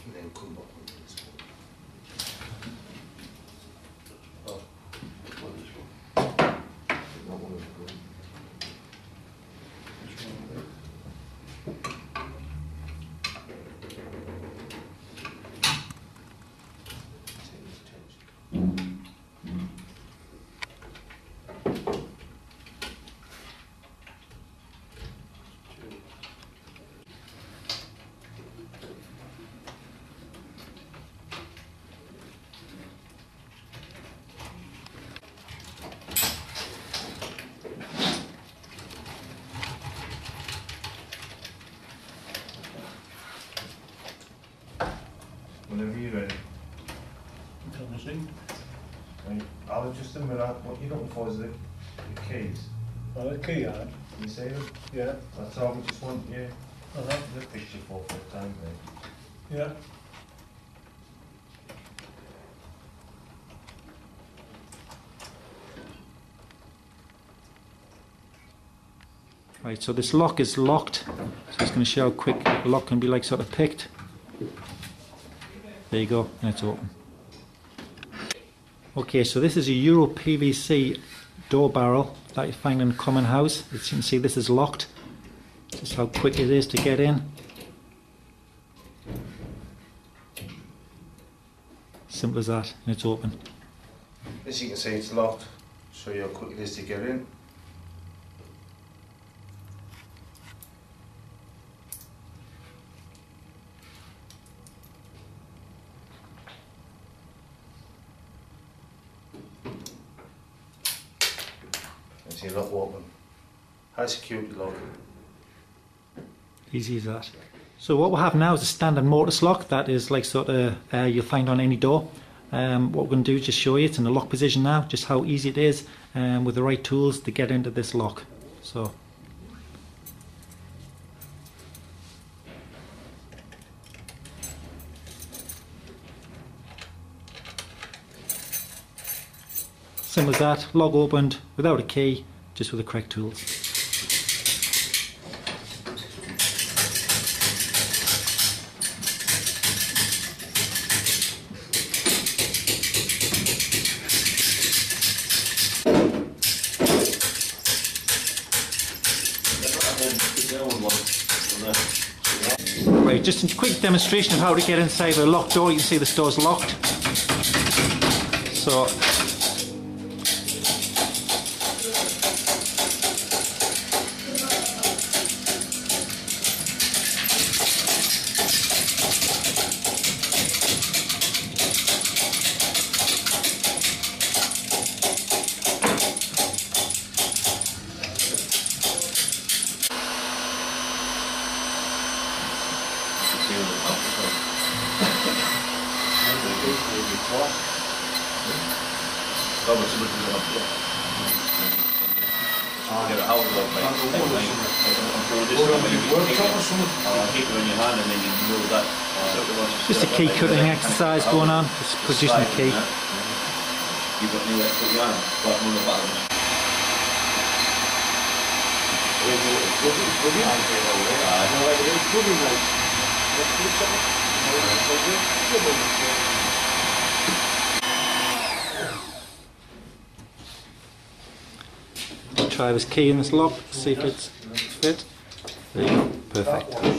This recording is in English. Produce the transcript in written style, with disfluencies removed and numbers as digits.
and then come back on this one. Oh, which one is wrong? That one is wrong. Which one is it? Whenever you're ready. Right, I'll just a minute. What you're looking for is the keys. Oh, the key yard? You see them? Yeah. That's all. We just want you the picture for the time, mate. Yeah. Right, so this lock is locked, so it's going to show how quick the lock can be like sort of picked. There you go, and it's open. Okay, so this is a Euro PVC door barrel that you find in a common house. As you can see, this is locked. Just how quick it is to get in. Simple as that, and it's open. As you can see, it's locked. Show you how quick it is to get in. See, lock open. High security lock. Easy as that. So what we'll have now is a standard mortise lock that is like sort of you'll find on any door. What we're going to do is just show you it's in the lock position now, just how easy it is with the right tools to get into this lock. So simple as that, lock opened without a key, just with the correct tools. Right, just a quick demonstration of how to get inside a locked door. You can see this door's locked. So just a key cutting exercise going on, just producing a key. Try this key in this lock, see if it's fit. There you go, perfect.